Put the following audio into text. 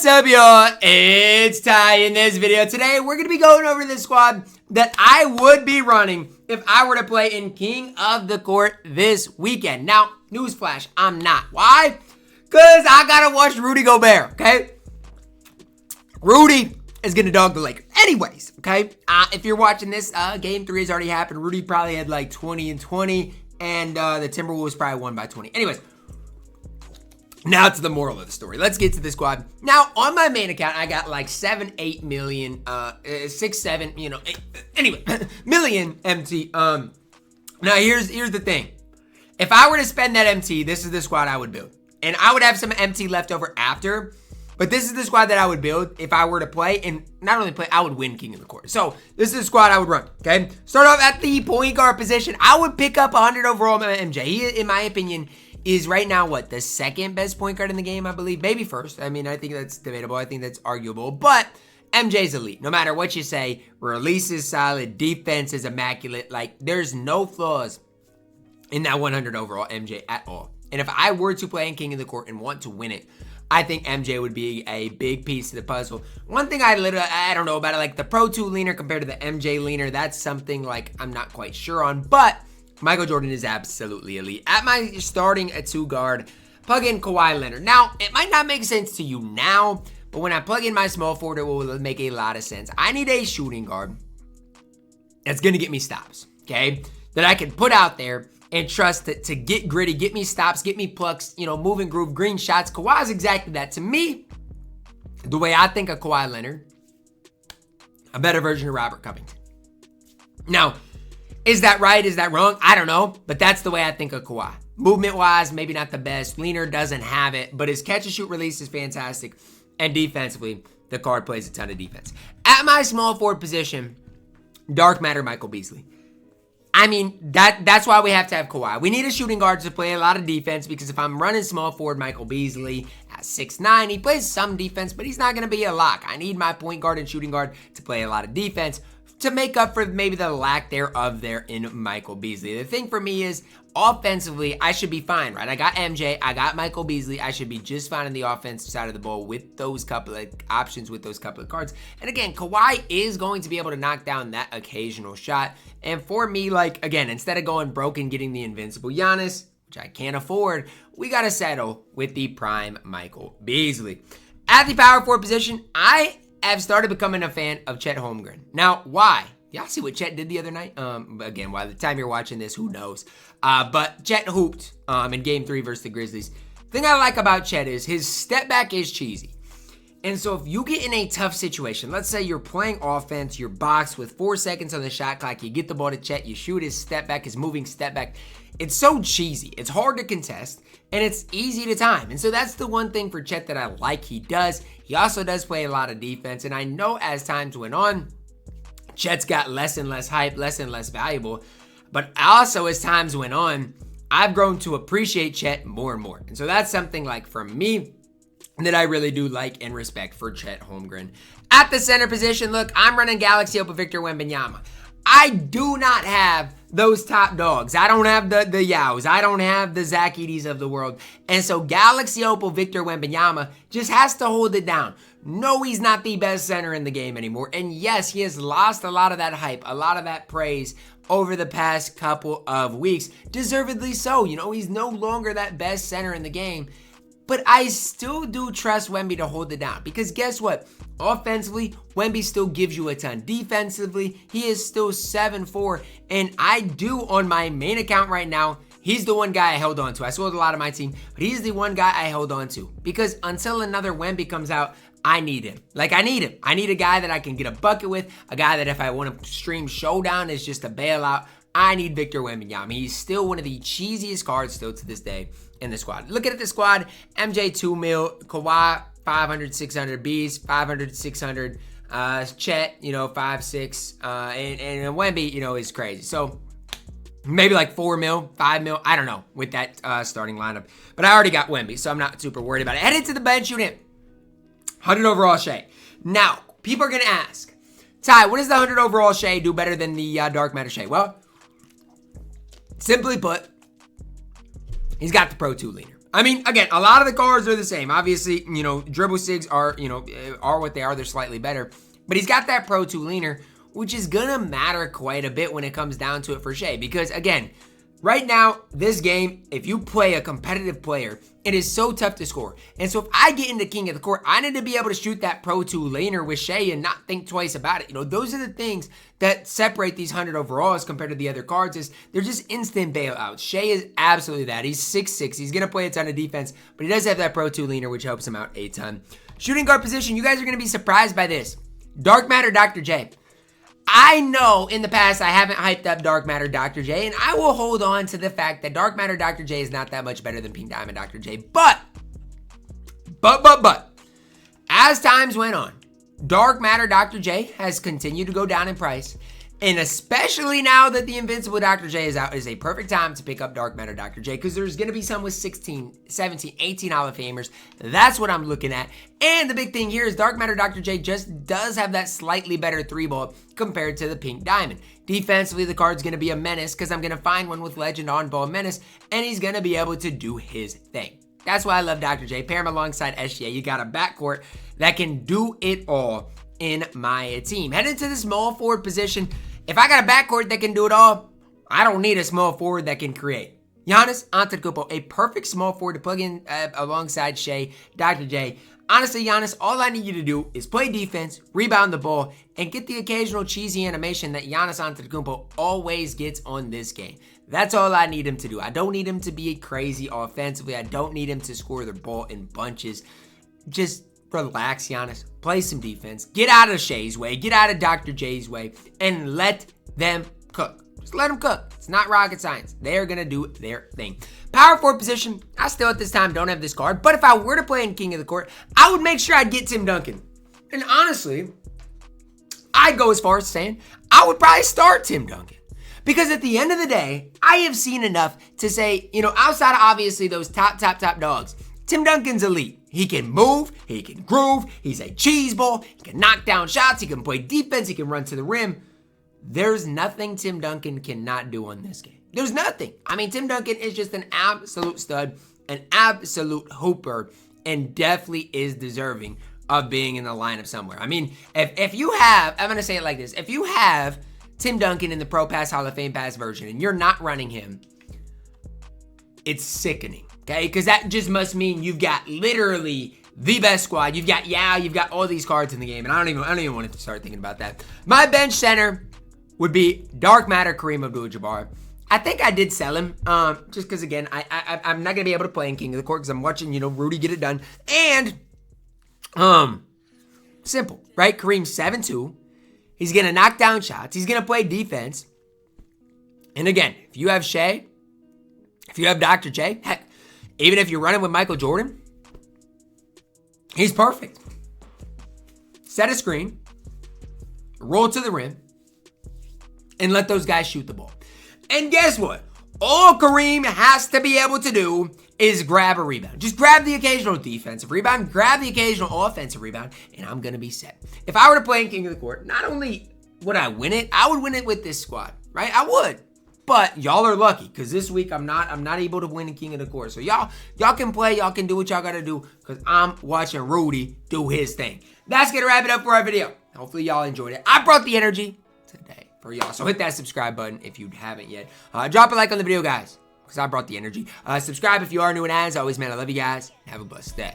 What's up, y'all? It's Ty. In this video today, we're going to be going over the squad that I would be running if I were to play in King of the Court this weekend. Now, newsflash, I'm not. Why? Because I got to watch Rudy Gobert, okay? Rudy is going to dog the Lakers. Anyways, okay? If you're watching this, Game 3 has already happened. Rudy probably had like 20 and 20, and the Timberwolves probably won by 20. Anyways. Now to the moral of the story. Let's get to the squad. Now, on my main account, I got like 8 million, 6, 7, anyway, million MT. Now, here's the thing. If I were to spend that MT, this is the squad I would build. And I would have some MT left over after, but this is the squad that I would build if I were to play. And not only play, I would win King of the Court. So, this is the squad I would run, okay? Start off at the point guard position. I would pick up 100 overall MJ. He, in my opinion, is right now, the second best point guard in the game, I believe. Maybe first. I mean, I think that's debatable. I think that's arguable. But MJ's elite. No matter what you say, release is solid. Defense is immaculate. Like, there's no flaws in that 100 overall MJ at all. And if I were to play in King of the Court and want to win it, I think MJ would be a big piece of the puzzle. One thing I don't know about it, like the Pro 2 leaner compared to the MJ leaner, that's something like I'm not quite sure on. But Michael Jordan is absolutely elite. At my starting at 2 guard, plug in Kawhi Leonard. Now, it might not make sense to you now, but when I plug in my small forward, it will make a lot of sense. I need a shooting guard that's going to get me stops, okay? That I can put out there and trust to get gritty, get me stops, get me plucks, move and groove, green shots. Kawhi is exactly that. To me, the way I think of Kawhi Leonard, a better version of Robert Covington. Now, is that right? Is that wrong? I don't know, but that's the way I think of Kawhi. Movement-wise, maybe not the best. Leaner doesn't have it, but his catch-and-shoot release is fantastic. And defensively, the card plays a ton of defense. At my small forward position, dark matter Michael Beasley. I mean, that's why we have to have Kawhi. We need a shooting guard to play a lot of defense because if I'm running small forward Michael Beasley at 6'9", he plays some defense, but he's not going to be a lock. I need my point guard and shooting guard to play a lot of defense to make up for maybe the lack thereof there in Michael Beasley. The thing for me is, offensively, I should be fine, right? I got MJ, I got Michael Beasley. I should be just fine on the offensive side of the ball with those couple of options, with those couple of cards. And again, Kawhi is going to be able to knock down that occasional shot. And for me, again, instead of going broke and getting the invincible Giannis, which I can't afford, we got to settle with the prime Michael Beasley. At the power forward position, I've started becoming a fan of Chet Holmgren. Now, why? Y'all see what Chet did the other night? Again, by the time you're watching this, who knows? But Chet hooped in Game 3 versus the Grizzlies. The thing I like about Chet is his step back is cheesy. And so if you get in a tough situation, let's say you're playing offense, you're boxed with 4 seconds on the shot clock, you get the ball to Chet, you shoot his step back, his moving step back. It's so cheesy. It's hard to contest, and it's easy to time. And so that's the one thing for Chet that I like he does. He also does play a lot of defense, and I know as times went on, Chet's got less and less hype, less and less valuable. But also as times went on, I've grown to appreciate Chet more and more. And so that's something for me that I really do like and respect for Chet Holmgren. At the center position, look, I'm running Galaxy Opal Victor Wembanyama. I do not have those top dogs. I don't have the Yaos. I don't have the Zach Edey's of the world. And so Galaxy Opal Victor Wembanyama just has to hold it down. No, he's not the best center in the game anymore. And yes, he has lost a lot of that hype, a lot of that praise over the past couple of weeks. Deservedly so. He's no longer that best center in the game. But I still do trust Wemby to hold it down. Because guess what? Offensively, Wemby still gives you a ton. Defensively, he is still 7'4". And I do, on my main account right now, he's the one guy I held on to. I sold a lot of my team, but he's the one guy I held on to. Because until another Wemby comes out, I need him. I need him. I need a guy that I can get a bucket with. A guy that if I want to stream Showdown is just a bailout. I need Victor Wembanyama. He's still one of the cheesiest cards still to this day in the squad. Looking at the squad, MJ 2 mil, Kawhi 500, 600, Bees 500, 600, Chet 5, 6, and Wemby is crazy. So maybe 4 mil, 5 mil, I don't know with that starting lineup. But I already got Wemby, so I'm not super worried about it. Headed to the bench unit, 100 overall Shea. Now people are gonna ask, Ty, what does the 100 overall Shea do better than the dark matter Shea? Well, simply put, he's got the Pro 2 leaner. I mean, again, a lot of the cards are the same. Obviously, you know, dribble sigs are, you know, are what they are. They're slightly better. But he's got that Pro 2 leaner, which is going to matter quite a bit when it comes down to it for Shay. Because, again, right now, this game, if you play a competitive player, it is so tough to score. And so if I get into King of the Court, I need to be able to shoot that Pro 2 laner with Shay and not think twice about it. You know, those are the things that separate these 100 overalls compared to the other cards. Is they're just instant bailouts. Shay is absolutely that. He's 6'6". He's going to play a ton of defense, but he does have that Pro 2 leaner, which helps him out a ton. Shooting guard position, you guys are going to be surprised by this. Dark Matter Dr. J. I know in the past I haven't hyped up Dark Matter Dr. J, and I will hold on to the fact that Dark Matter Dr. J is not that much better than Pink Diamond Dr. J. But, as times went on, Dark Matter Dr. J has continued to go down in price. And especially now that the Invincible Dr. J is out, is a perfect time to pick up Dark Matter Dr. J, because there's going to be some with 16, 17, 18 Hall of Famers. That's what I'm looking at. And the big thing here is Dark Matter Dr. J just does have that slightly better 3-ball compared to the Pink Diamond. Defensively, the card's going to be a menace, because I'm going to find one with Legend on-ball menace, and he's going to be able to do his thing. That's why I love Dr. J. Pair him alongside SGA. You got a backcourt that can do it all in my team. Heading to the small forward position, if I got a backcourt that can do it all, I don't need a small forward that can create. Giannis Antetokounmpo, a perfect small forward to plug in alongside Shay, Dr. J. Honestly, Giannis, all I need you to do is play defense, rebound the ball, and get the occasional cheesy animation that Giannis Antetokounmpo always gets on this game. That's all I need him to do. I don't need him to be crazy offensively. I don't need him to score the ball in bunches. Just relax, Giannis. Play some defense. Get out of Shay's way. Get out of Dr. J's way. And let them cook. Just let them cook. It's not rocket science. They're going to do their thing. Power forward position. I still at this time don't have this card. But if I were to play in King of the Court, I would make sure I'd get Tim Duncan. And honestly, I'd go as far as saying I would probably start Tim Duncan. Because at the end of the day, I have seen enough to say, you know, outside of obviously those top dogs, Tim Duncan's elite. He can move, he can groove, he's a cheese ball, he can knock down shots, he can play defense, he can run to the rim. There's nothing Tim Duncan cannot do on this game. There's nothing. I mean, Tim Duncan is just an absolute stud, an absolute hooper, and definitely is deserving of being in the lineup somewhere. I mean, if you have, I'm going to say it like this, if you have Tim Duncan in the Pro Pass Hall of Fame Pass version and you're not running him, it's sickening. Okay, because that just must mean you've got literally the best squad. You've got you've got all these cards in the game, and I don't even want to start thinking about that. My bench center would be Dark Matter Kareem Abdul-Jabbar. I think I did sell him, just because again, I'm not gonna be able to play in King of the Court because I'm watching, you know, Rudy get it done. And simple, right? Kareem's 7'2". He's gonna knock down shots. He's gonna play defense. And again, if you have Shay, if you have Dr. J, heck. Even if you're running with Michael Jordan, he's perfect. Set a screen, roll to the rim, and let those guys shoot the ball. And guess what? All Kareem has to be able to do is grab a rebound. Just grab the occasional defensive rebound, grab the occasional offensive rebound, and I'm going to be set. If I were to play in King of the Court, not only would I win it, I would win it with this squad, right? I would. But y'all are lucky because this week I'm not able to win in King of the Court. So y'all can play, y'all can do what y'all gotta do because I'm watching Rudy do his thing. That's gonna wrap it up for our video. Hopefully y'all enjoyed it. I brought the energy today for y'all. So hit that subscribe button if you haven't yet. Drop a like on the video, guys, because I brought the energy. Subscribe if you are new, and as always, man, I love you guys. Have a blessed day.